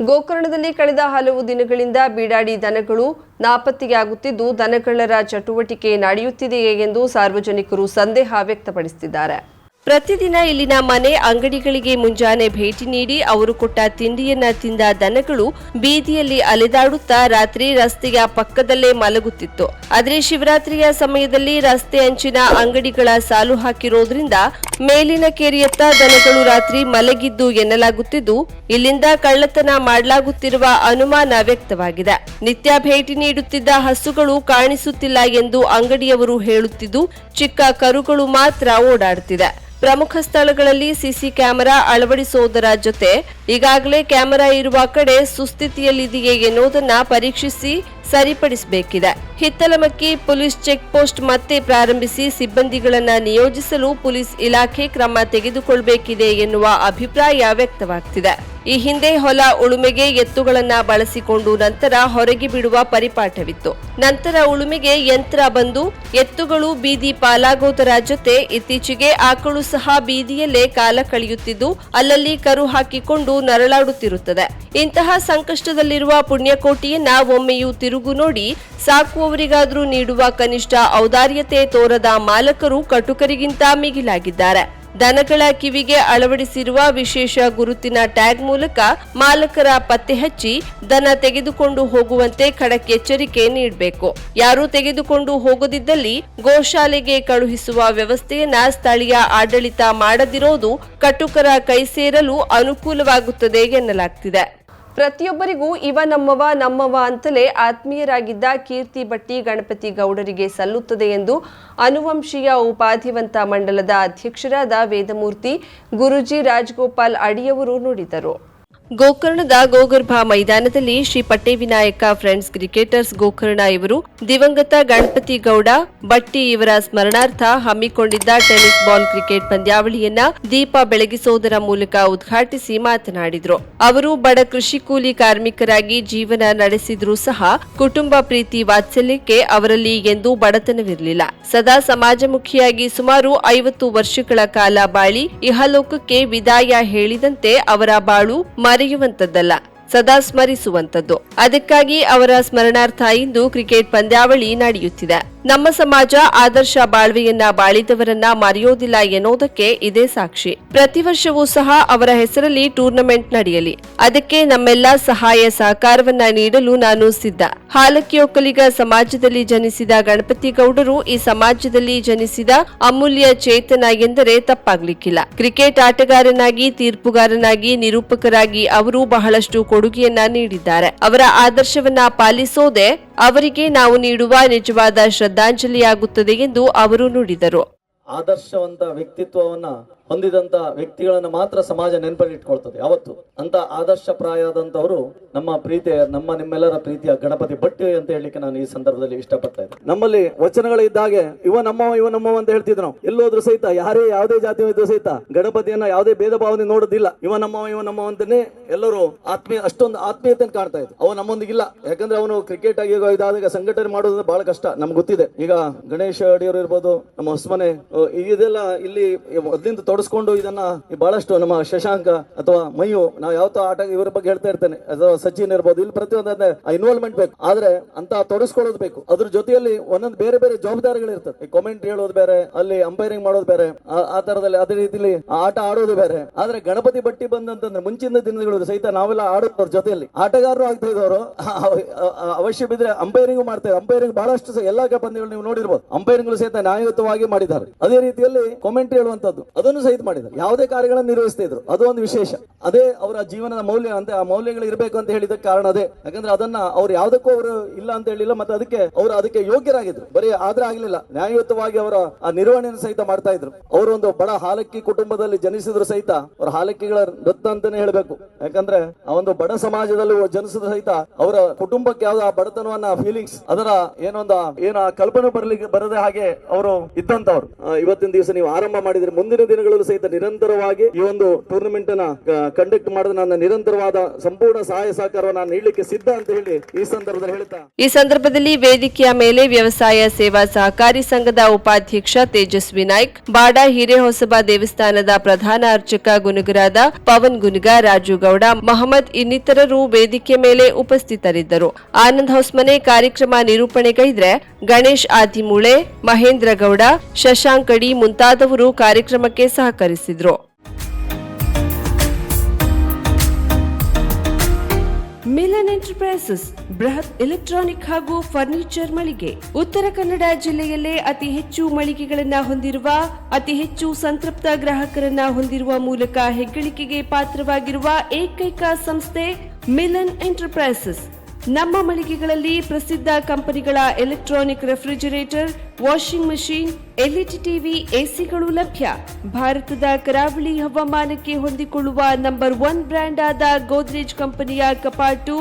ಗೋಕರ್ಣದಲ್ಲಿ ಕಳೆದ ಹಲವು ದಿನಗಳಿಂದ ಬೀಡಾಡಿ ದನಗಳು ನಾಪತ್ತೆಯಾಗುತ್ತಿದ್ದು ದನಗಳ್ಳರ ಚಟುವಟಿಕೆ ನಡೆಯುತ್ತಿದೆಯೇ ಎಂದು ಸಾರ್ವಜನಿಕರು ಸಂದೇಹ ವ್ಯಕ್ತಪಡಿಸುತ್ತಿದ್ದಾರೆ. ಪ್ರತಿದಿನ ಇಲ್ಲಿನ ಮನೆ ಅಂಗಡಿಗಳಿಗೆ ಮುಂಜಾನೆ ಭೇಟಿ ನೀಡಿ ಅವರು ಕೊಟ್ಟ ತಿಂಡಿಯನ್ನ ತಿಂದ ದನಗಳು ಬೀದಿಯಲ್ಲಿ ಅಲೆದಾಡುತ್ತಾ ರಾತ್ರಿ ರಸ್ತೆಯ ಪಕ್ಕದಲ್ಲೇ ಮಲಗುತ್ತಿತ್ತು. ಆದರೆ ಶಿವರಾತ್ರಿಯ ಸಮಯದಲ್ಲಿ ರಸ್ತೆ ಅಂಚಿನ ಅಂಗಡಿಗಳ ಸಾಲು ಹಾಕಿರೋದ್ರಿಂದ ಮೇಲಿನ ಕೇರಿಯತ್ತ ದನಗಳು ರಾತ್ರಿ ಮಲಗಿದ್ದು ಎನ್ನಲಾಗುತ್ತಿದ್ದು ಇಲ್ಲಿಂದ ಕಳ್ಳತನ ಮಾಡಲಾಗುತ್ತಿರುವ ಅನುಮಾನ ವ್ಯಕ್ತವಾಗಿದೆ. ನಿತ್ಯ ಭೇಟಿ ನೀಡುತ್ತಿದ್ದ ಹಸುಗಳು ಕಾಣಿಸುತ್ತಿಲ್ಲ ಎಂದು ಅಂಗಡಿಯವರು ಹೇಳುತ್ತಿದ್ದು ಚಿಕ್ಕ ಕರುಗಳು ಮಾತ್ರ ಓಡಾಡುತ್ತಿದೆ. ಪ್ರಮುಖ ಸ್ಥಳಗಳಲ್ಲಿ ಸಿಸಿ ಕ್ಯಾಮೆರಾ ಅಳವಡಿಸುವುದರ ಜೊತೆ ಈಗಾಗಲೇ ಕ್ಯಾಮೆರಾ ಇರುವ ಕಡೆ ಸುಸ್ಥಿತಿಯಲ್ಲಿದೆಯೇ ಎನ್ನುವುದನ್ನು ಪರೀಕ್ಷಿಸಿ ಸರಿಪಡಿಸಬೇಕಿದೆ. ಹಿತ್ತಲಮಕ್ಕಿ ಪೊಲೀಸ್ ಚೆಕ್ ಪೋಸ್ಟ್ ಮತ್ತೆ ಪ್ರಾರಂಭಿಸಿ ಸಿಬ್ಬಂದಿಗಳನ್ನು ನಿಯೋಜಿಸಲು ಪೊಲೀಸ್ ಇಲಾಖೆ ಕ್ರಮ ತೆಗೆದುಕೊಳ್ಳಬೇಕಿದೆ ಎನ್ನುವ ಅಭಿಪ್ರಾಯ ವ್ಯಕ್ತವಾಗುತ್ತಿದೆ. ಈ ಹಿಂದೆ ಹೊಲ ಉಳುಮೆಗೆ ಎತ್ತುಗಳನ್ನ ಬಳಸಿಕೊಂಡು ನಂತರ ಹೊರಗೆ ಬಿಡುವ ಪರಿಪಾಠವಿತ್ತು. ನಂತರ ಉಳುಮೆಗೆ ಯಂತ್ರ ಬಂದು ಎತ್ತುಗಳು ಬೀದಿ ಪಾಲಾಗೋದರ ಜೊತೆ ಇತ್ತೀಚೆಗೆ ಆಕಳು ಸಹ ಬೀದಿಯಲ್ಲೇ ಕಾಲ ಕಳೆಯುತ್ತಿದ್ದು ಅಲ್ಲಲ್ಲಿ ಕರು ಹಾಕಿಕೊಂಡು ನರಳಾಡುತ್ತಿರುತ್ತದೆ. ಇಂತಹ ಸಂಕಷ್ಟದಲ್ಲಿರುವ ಪುಣ್ಯಕೋಟಿಯನ್ನ ಒಮ್ಮೆಯೂ ತಿರುಗು ನೋಡಿ ಸಾಕುವವರಿಗಾದರೂ ನೀಡುವ ಕನಿಷ್ಠ ಔದಾರ್ಯತೆ ತೋರದ ಮಾಲಕರು ಕಟುಕರಿಗಿಂತ ಮಿಗಿಲಾಗಿದ್ದಾರೆ. ದನಗಳ ಕಿವಿಗೆ ಅಳವಡಿಸಿರುವ ವಿಶೇಷ ಗುರುತಿನ ಟ್ಯಾಗ್ ಮೂಲಕ ಮಾಲಕರ ಪತ್ತೆ ಹಚ್ಚಿ ದನ ತೆಗೆದುಕೊಂಡು ಹೋಗುವಂತೆ ಖಡಕ್ ಎಚ್ಚರಿಕೆ ನೀಡಬೇಕು. ಯಾರು ತೆಗೆದುಕೊಂಡು ಹೋಗದಿದ್ದಲ್ಲಿ ಗೋಶಾಲೆಗೆ ಕಳುಹಿಸುವ ವ್ಯವಸ್ಥೆಯನ್ನ ಸ್ಥಳೀಯ ಆಡಳಿತ ಮಾಡದಿರೋದು ಕಟುಕರ ಕೈ ಸೇರಲು ಅನುಕೂಲವಾಗುತ್ತದೆ ಎನ್ನಲಾಗ್ತಿದೆ. ಪ್ರತಿಯೊಬ್ಬರಿಗೂ ಇವ ನಮ್ಮವ ಅಂತಲೇ ಆತ್ಮೀಯರಾಗಿದ್ದ ಕೀರ್ತಿ ಭಟ್ಟಿ ಗಣಪತಿ ಗೌಡರಿಗೆ ಸಲ್ಲುತ್ತದೆ ಎಂದು ಅನುವಂಶೀಯ ಉಪಾಧಿವಂತ ಮಂಡಲದ ಅಧ್ಯಕ್ಷರಾದ ವೇದಮೂರ್ತಿ ಗುರುಜಿ ರಾಜಗೋಪಾಲ್ ಅಡಿಯವರು ನುಡಿದರು. ಗೋಕರ್ಣದ ಗೋಗರ್ಭ ಮೈದಾನದಲ್ಲಿ ಶ್ರೀ ಪಟ್ಟೆವಿನಾಯಕ ಫ್ರೆಂಡ್ಸ್ ಕ್ರಿಕೆಟರ್ಸ್ ಗೋಕರ್ಣ ಇವರು ದಿವಂಗತ ಗಣಪತಿ ಗೌಡ ಭಟ್ಟಿ ಇವರ ಸ್ಮರಣಾರ್ಥ ಹಮ್ಮಿಕೊಂಡಿದ್ದ ಟೆನ್ನಿಸ್ ಬಾಲ್ ಕ್ರಿಕೆಟ್ ಪಂದ್ಯಾವಳಿಯನ್ನ ದೀಪ ಬೆಳಗಿಸುವುದರ ಮೂಲಕ ಉದ್ಘಾಟಿಸಿ ಮಾತನಾಡಿದರು. ಅವರು ಬಡ ಕೃಷಿ ಕೂಲಿ ಕಾರ್ಮಿಕರಾಗಿ ಜೀವನ ನಡೆಸಿದ್ರೂ ಸಹ ಕುಟುಂಬ ಪ್ರೀತಿ ವಾತ್ಸಲ್ಯಕ್ಕೆ ಅವರಲ್ಲಿ ಎಂದೂ ಬಡತನವಿರಲಿಲ್ಲ. ಸದಾ ಸಮಾಜಮುಖಿಯಾಗಿ ಸುಮಾರು 50 ವರ್ಷಗಳ ಕಾಲ ಬಾಳಿ ಇಹಲೋಕಕ್ಕೆ ವಿದಾಯ ಹೇಳಿದಂತೆ ಅವರ ಬಾಳು ಮರೆಯುವಂತದ್ದಲ್ಲ, ಸದಾ ಸ್ಮರಿಸುವಂತದ್ದು. ಅದಕ್ಕಾಗಿ ಅವರ ಸ್ಮರಣಾರ್ಥ ಇಂದು ಕ್ರಿಕೆಟ್ ಪಂದ್ಯಾವಳಿ ನಡೆಯುತ್ತಿದೆ. ನಮ್ಮ ಸಮಾಜ ಆದರ್ಶ ಬಾಳ್ವೆಯನ್ನ ಬಾಳಿದವರನ್ನ ಮರೆಯೋದಿಲ್ಲ ಎನ್ನುವುದಕ್ಕೆ ಇದೇ ಸಾಕ್ಷಿ. ಪ್ರತಿ ವರ್ಷವೂ ಸಹ ಅವರ ಹೆಸರಲ್ಲಿ ಟೂರ್ನಮೆಂಟ್ ನಡೆಯಲಿ, ಅದಕ್ಕೆ ನಮ್ಮೆಲ್ಲ ಸಹಾಯ ಸಹಕಾರವನ್ನ ನೀಡಲು ನಾನು ಸಿದ್ಧ. ಹಾಲಕ್ಕಿ ಒಕ್ಕಲಿಗ ಸಮಾಜದಲ್ಲಿ ಜನಿಸಿದ ಗಣಪತಿ ಗೌಡರು ಈ ಸಮಾಜದಲ್ಲಿ ಜನಿಸಿದ ಅಮೂಲ್ಯ ಚೇತನ ಎಂದರೆ ತಪ್ಪಾಗ್ಲಿಕ್ಕಿಲ್ಲ. ಕ್ರಿಕೆಟ್ ಆಟಗಾರನಾಗಿ, ತೀರ್ಪುಗಾರನಾಗಿ, ನಿರೂಪಕರಾಗಿ ಅವರು ಬಹಳಷ್ಟು ಕೊಡುಗೆಯನ್ನ ನೀಡಿದ್ದಾರೆ. ಅವರ ಆದರ್ಶವನ್ನ ಪಾಲಿಸೋದೇ ಅವರಿಗೆ ನಾವು ನೀಡುವ ನಿಜವಾದ ಶ್ರದ್ಧಾಂಜಲಿಯಾಗುತ್ತದೆ ಎಂದು ಅವರು ನುಡಿದರು. ಆದರ್ಶವಂತ ವ್ಯಕ್ತಿತ್ವವನ್ನ ಹೊಂದಿದಂತ ವ್ಯಕ್ತಿಗಳನ್ನ ಮಾತ್ರ ಸಮಾಜ ನೆನಪಲ್ಲಿಟ್ಕೊಳ್ತದೆ. ಯಾವತ್ತು ಅಂತ ಆದರ್ಶಪ್ರಾಯದಂತವರು ನಮ್ಮ ನಿಮ್ಮೆಲ್ಲರ ಪ್ರೀತಿಯ ಗಣಪತಿ ಭಟ್ಟಿ ಅಂತ ಹೇಳಲಿಕ್ಕೆ ನಾನು ಈ ಸಂದರ್ಭದಲ್ಲಿ ಇಷ್ಟಪಡ್ತಾ ಇದ್ದೆ. ನಮ್ಮಲ್ಲಿ ವಚನಗಳಿದ್ದಾಗೆ ಇವ ನಮ್ಮವ ಅಂತ ಹೇಳ್ತಿದ್ರು ನಾವು. ಎಲ್ಲೋದ್ರು ಸಹಿತ ಯಾರೇ ಯಾವುದೇ ಜಾತಿ ಇದ್ರೂ ಸಹಿತ ಗಣಪತಿಯನ್ನ ಯಾವುದೇ ಭೇದ ಭಾವನೆ ನೋಡೋದಿಲ್ಲ. ಇವ ನಮ್ಮವ ಅಂತಾನೆ ಎಲ್ಲರೂ ಅಷ್ಟೊಂದು ಆತ್ಮೀಯತೆ ಕಾಣ್ತಾ ಇದ್ರು. ಅವ ನಮ್ಮೊಂದಿಗಿಲ್ಲ. ಯಾಕಂದ್ರೆ ಅವನು ಕ್ರಿಕೆಟ್ ಆಗಿ ಇದಾದಾಗ ಸಂಘಟನೆ ಮಾಡೋದು ಬಹಳ ಕಷ್ಟ, ನಮ್ಗೆ ಗೊತ್ತಿದೆ. ಈಗ ಗಣೇಶ ಅಡಿಯವರು ಇರ್ಬೋದು, ನಮ್ಮ ಹೊಸಮನೆ, ಇದೆಲ್ಲ ಇಲ್ಲಿ ಮೊದಲಿಂದ ತೊಡಸ್ಕೊಂಡು ಇದನ್ನ ಬಹಳಷ್ಟು ನಮ್ಮ ಶಶಾಂಕ ಅಥವಾ ಮಯ್ಯು, ನಾವು ಯಾವತ್ತೋ ಆಟ ಇವರ ಬಗ್ಗೆ ಹೇಳ್ತಾ ಇರ್ತೇನೆ, ಅಥವಾ ಸಚಿನ್ ಇರ್ಬೋದು, ಇಲ್ಲಿ ಪ್ರತಿಯೊಂದು ಇನ್ವಾಲ್ವ್ಮೆಂಟ್ ಬೇಕು. ಆದ್ರೆ ಅಂತ ತೊಡಸ್ಕೊಳ್ಳೋದು ಬೇಕು. ಅದ್ರ ಜೊತೆಯಲ್ಲಿ ಒಂದೊಂದು ಬೇರೆ ಬೇರೆ ಜವಾಬ್ದಾರಿಗಳು ಇರ್ತದೆ. ಕಾಮೆಂಟ್ರಿ ಹೇಳೋದು ಬೇರೆ, ಅಲ್ಲಿ ಅಂಪೈರಿಂಗ್ ಮಾಡೋದು ಬೇರೆ, ಆ ತರದಲ್ಲಿ ಅದೇ ರೀತಿಯಲ್ಲಿ ಆಟ ಆಡೋದು ಬೇರೆ. ಆದ್ರೆ ಗಣಪತಿ ಭಟ್ಟಿ ಬಂದಂತಂದ್ರೆ ಮುಂಚಿನ ದಿನಗಳು ಸಹಿತ ನಾವೆಲ್ಲ ಆಡೋದ್ರ ಜೊತೆಯಲ್ಲಿ ಆಟಗಾರರು ಆಗ್ತಾ ಇದ್ದವರು ಅವಶ್ಯ ಬಿದ್ರೆ ಅಂಪೈರಿಂಗ್ ಮಾಡ್ತಾರೆ. ಅಂಪೈರಿಂಗ್ ಬಹಳಷ್ಟು ಎಲ್ಲಾ ಪಂದ್ಯಗಳು ನೀವು ನೋಡಿರ್ಬೋದು, ಅಂಪೈರಿಂಗ್ ಸಹಿತ ನ್ಯಾಯಯುತವಾಗಿ ಮಾಡಿದ್ದಾರೆ. ಅದೇ ರೀತಿಯಲ್ಲಿ ಕಾಮೆಂಟ್ರಿ ಹೇಳುವಂತದ್ದು ಅದನ್ನು ಸಹಿತ ಮಾಡಿದ್ದಾರೆ. ಯಾವುದೇ ಕಾರ್ಯಗಳನ್ನು ನಿರ್ವಹಿಸ್ತಾ ಇದ್ರು, ಅದು ಒಂದು ವಿಶೇಷ. ಅದೇ ಅವರ ಜೀವನದ ಮೌಲ್ಯ ಅಂತ, ಆ ಮೌಲ್ಯಗಳು ಇರಬೇಕು ಅಂತ ಹೇಳಿದ ಕಾರಣ ಅದೇ. ಯಾಕಂದ್ರೆ ಅದನ್ನ ಅವ್ರು ಯಾವ್ದಕ್ಕೂ ಅವರು ಇಲ್ಲ ಅಂತ ಹೇಳಿಲ್ಲ, ಮತ್ತೆ ಅದಕ್ಕೆ ಯೋಗ್ಯರಾಗಿದ್ರು. ಬರೀ ಆದ್ರೆ ಆಗ್ಲಿಲ್ಲ, ನ್ಯಾಯಯುತವಾಗಿ ಅವರ ಆ ನಿರ್ವಹಣೆಯನ್ನು ಸಹಿತ ಮಾಡ್ತಾ ಇದ್ರು. ಅವರು ಒಂದು ಬಡ ಹಾಲಕ್ಕಿ ಕುಟುಂಬದಲ್ಲಿ ಜನಿಸಿದ್ರು ಸಹಿತ ಅವ್ರ ಹಾಲಕ್ಕಿಗಳ ರತ್ನ ಅಂತಾನೆ ಹೇಳ್ಬೇಕು. ಯಾಕಂದ್ರೆ ಆ ಒಂದು ಬಡ ಸಮಾಜದಲ್ಲಿ ಜನಿಸಿದ್ರು ಸಹಿತ ಅವರ ಕುಟುಂಬಕ್ಕೆ ಯಾವ್ದು ಆ ಬಡತನವನ್ನ ಫೀಲಿಂಗ್ಸ್ ಅದರ ಏನೋ ಕಲ್ಪನೆ ಬರದೆ ಹಾಗೆ ಅವರು ಇದ್ದಂತವ್ರು. ಇವತ್ತಿನ ದಿವಸ ನೀವು ಆರಂಭ ಮಾಡಿದ್ರೆ ಮುಂದಿನ ದಿನಗಳು ಈಗಲೂ ಸಹಿತ ನಿರಂತರವಾಗಿ ಈ ಒಂದು ಟೂರ್ನಮೆಂಟ್ ಅನ್ನ ಕಂಡಕ್ಟ್ ಮಾಡಿದ ನನ್ನ ನಿರಂತರವಾದ ಸಂಪೂರ್ಣ ಸಹಾಯ ಸಹಕಾರವನ್ನು ನಾನು ನೀಡಲಿಕ್ಕೆ ಸಿದ್ಧ ಅಂತ ಹೇಳಿ ಈ ಸಂದರ್ಭದಲ್ಲಿ ಹೇಳ್ತಾ, ಈ ಸಂದರ್ಭದಲ್ಲಿ ವೇದಿಕೆಯ ಮೇಲೆ ವ್ಯವಸಾಯ ಸೇವಾ ಸಹಕಾರಿ ಸಂಘದ ಉಪಾಧ್ಯಕ್ಷ ತೇಜಸ್ವಿ ನಾಯ್ಕ್, ಬಾಡಾ ಹಿರೇಹೊಸಬ ದೇವಸ್ಥಾನದ ಪ್ರಧಾನ ಅರ್ಚಕ ಗುನುಗರಾದ ಪವನ್ ಗುನುಗ, ರಾಜು ಗೌಡ, ಮೊಹಮ್ಮದ್ ಇನ್ನಿತರರು ವೇದಿಕೆ ಮೇಲೆ ಉಪಸ್ಥಿತರಿದ್ದರು. ಆನಂದ್ ಹೊಸ್ಮನೆ ಕಾರ್ಯಕ್ರಮ ನಿರೂಪಣೆಗೈದ್ರೆ ಗಣೇಶ್ ಆದಿಮೂಳೆ, ಮಹೇಂದ್ರ ಗೌಡ, ಶಶಾಂಕ್ ಅಡಿ ಮುಂತಾದವರು ಕಾರ್ಯಕ್ರಮಕ್ಕೆ ಸಹಕರಿಸಿದ್ರು. ಮಿಲನ್ ಎಂಟರ್ಪ್ರೈಸಸ್ ಬೃಹತ್ ಎಲೆಕ್ಟ್ರಾನಿಕ್ ಹಾಗೂ ಫರ್ನಿಚರ್ ಮಳಿಗೆ. ಉತ್ತರ ಕನ್ನಡ ಜಿಲ್ಲೆಯಲ್ಲೇ ಅತಿ ಹೆಚ್ಚು ಮಳಿಗೆಗಳನ್ನ ಹೊಂದಿರುವ, ಅತಿ ಹೆಚ್ಚು ಸಂತೃಪ್ತ ಗ್ರಾಹಕರನ್ನ ಹೊಂದಿರುವ ಮೂಲಕ ಹೆಗ್ಗಳಿಕೆಗೆ ಪಾತ್ರವಾಗಿರುವ ಏಕೈಕ ಸಂಸ್ಥೆ ಮಿಲನ್ ಎಂಟರ್ಪ್ರೈಸಸ್. ನಮ್ಮ ಮಳಿಗೆಗಳಲ್ಲಿ ಪ್ರಸಿದ್ಧ ಕಂಪನಿಗಳ electronic refrigerator, washing machine, LED TV, ಎಸಿಗಳು ಲಭ್ಯ. ಭಾರತದ ಕರಾವಳಿ ಹವಾಮಾನಕ್ಕೆ ಹೊಂದಿಕೊಳ್ಳುವ ನಂಬರ್ 1 ಬ್ರ್ಯಾಂಡ್ ಆದ ಗೋದ್ರೇಜ್ ಕಂಪನಿಯ ಕಪಾಟು,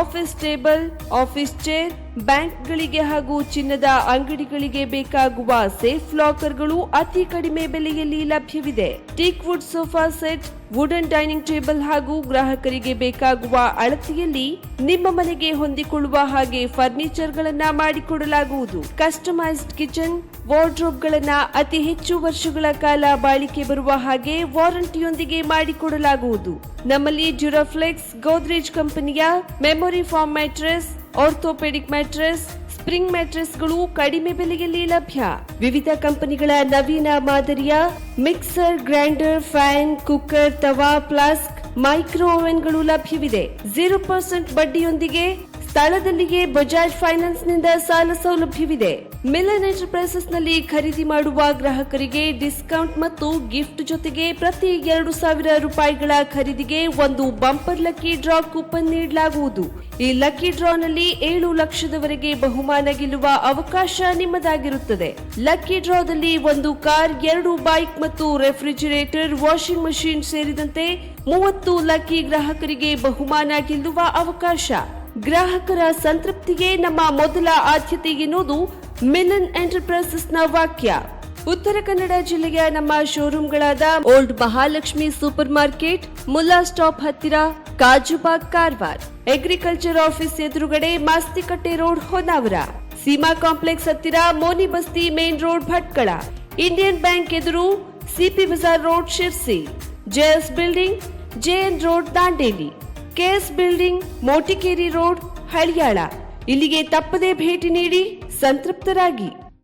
ಆಫೀಸ್ ಟೇಬಲ್, ಆಫೀಸ್ ಚೇರ್, ಬ್ಯಾಂಕ್ಗಳಿಗೆ ಹಾಗೂ ಚಿನ್ನದ ಅಂಗಡಿಗಳಿಗೆ ಬೇಕಾಗುವ ಸೇಫ್ ಲಾಕರ್ಗಳು ಅತಿ ಕಡಿಮೆ ಬೆಲೆಯಲ್ಲಿ ಲಭ್ಯವಿದೆ. Teak wood sofa set, wooden dining table ಹಾಗೂ ಗ್ರಾಹಕರಿಗೆ ಬೇಕಾಗುವ ಅಳತೆಯಲ್ಲಿ ನಿಮ್ಮ ಮನೆಗೆ ಹೊಂದಿಕೊಳ್ಳುವ ಹಾಗೆ ಫರ್ನಿಚರ್ಗಳನ್ನ ಮಾಡಿಕೊಡಲಾಗುವುದು. ಕಸ್ಟಮೈಸ್ಡ್ ಕಿಚನ್, ವಾರ್ಡ್ರೋಬ್ಗಳನ್ನ ಅತಿ ಹೆಚ್ಚು ವರ್ಷಗಳ ಕಾಲ ಬಾಳಿಕೆ ಬರುವ ಹಾಗೆ ವಾರಂಟಿಯೊಂದಿಗೆ ಮಾಡಿಕೊಡಲಾಗುವುದು. ನಮ್ಮಲ್ಲಿ ಡ್ಯೂರಾಫ್ಲೆಕ್ಸ್, ಗೋದ್ರೇಜ್ ಕಂಪನಿಯ memory foam mattress, orthopaedic mattress, spring ಮ್ಯಾಟ್ರೆಸ್ಗಳು ಕಡಿಮೆ ಬೆಲೆಯಲ್ಲಿ ಲಭ್ಯ. ವಿವಿಧ ಕಂಪನಿಗಳ ನವೀನ ಮಾದರಿಯ ಮಿಕ್ಸರ್, ಗ್ರೈಂಡರ್, ಫ್ಯಾನ್, ಕುಕ್ಕರ್, ತವಾ, ಫ್ಲಾಸ್ಕ್, ಮೈಕ್ರೋ ಓವೆನ್ಗಳು ಲಭ್ಯವಿದೆ. 0% ಬಡ್ಡಿಯೊಂದಿಗೆ ಸ್ಥಳದಲ್ಲಿಯೇ ಬಜಾಜ್ ಫೈನಾನ್ಸ್ ನಿಂದ ಸಾಲ ಸೌಲಭ್ಯವಿದೆ. ಮಿಲನ್ ಎಂಟರ್ಪ್ರೈಸಸ್ ನಲ್ಲಿ ಖರೀದಿ ಮಾಡುವ ಗ್ರಾಹಕರಿಗೆ ಡಿಸ್ಕೌಂಟ್ ಮತ್ತು ಗಿಫ್ಟ್ ಜೊತೆಗೆ ಪ್ರತಿ 2,000 ರೂಪಾಯಿಗಳ ಖರೀದಿಗೆ ಒಂದು ಬಂಪರ್ ಲಕ್ಕಿ ಡ್ರಾ ಕೂಪನ್ ನೀಡಲಾಗುವುದು. ಈ ಲಕ್ಕಿ ಡ್ರಾ ನಲ್ಲಿ 7 ಲಕ್ಷದವರೆಗೆ ಬಹುಮಾನ ಗೆಲ್ಲುವ ಅವಕಾಶ ನಿಮ್ಮದಾಗಿರುತ್ತದೆ. ಲಕ್ಕಿ ಡ್ರಾದಲ್ಲಿ 1 ಕಾರ್, 2 ಬೈಕ್ ಮತ್ತು ರೆಫ್ರಿಜರೇಟರ್, ವಾಷಿಂಗ್ ಮಷೀನ್ ಸೇರಿದಂತೆ 30 ಲಕ್ಕಿ ಗ್ರಾಹಕರಿಗೆ ಬಹುಮಾನ ಗೆಲ್ಲುವ ಅವಕಾಶ. ಗ್ರಾಹಕರ ಸಂತೃಪ್ತಿಗೆ ನಮ್ಮ ಮೊದಲ ಆದ್ಯತೆ ಎನ್ನುವುದು ಮಿಲನ್ ಎಂಟರ್ಪ್ರೈಸಸ್ನ ವಾಕ್ಯ. ಉತ್ತರ ಕನ್ನಡ ಜಿಲ್ಲೆಯ ನಮ್ಮ ಶೋರೂಮ್ಗಳಾದ old Mahalakshmi super market, Mulla stop ಹತ್ತಿರ, ಕಾಜುಬಾಗ್, ಕಾರವಾರ, ಅಗ್ರಿಕಲ್ಚರ್ ಆಫೀಸ್ ಎದುರುಗಡೆ, ಮಾಸ್ತಿಕಟ್ಟೆ ರೋಡ್, ಹೊನ್ನಾವರ, ಸೀಮಾ ಕಾಂಪ್ಲೆಕ್ಸ್ ಹತ್ತಿರ, Moni Basti main road, Bhatkal, Indian bank ಎದುರು, CP bazaar road, Sirsi, JS building, JN road, Dandeli, KS building, Motikeri road, Haliyal. ಇಲ್ಲಿಗೆ ತಪ್ಪದೇ ಭೇಟಿ ನೀಡಿ ಸಂತೃಪ್ತರಾಗಿ.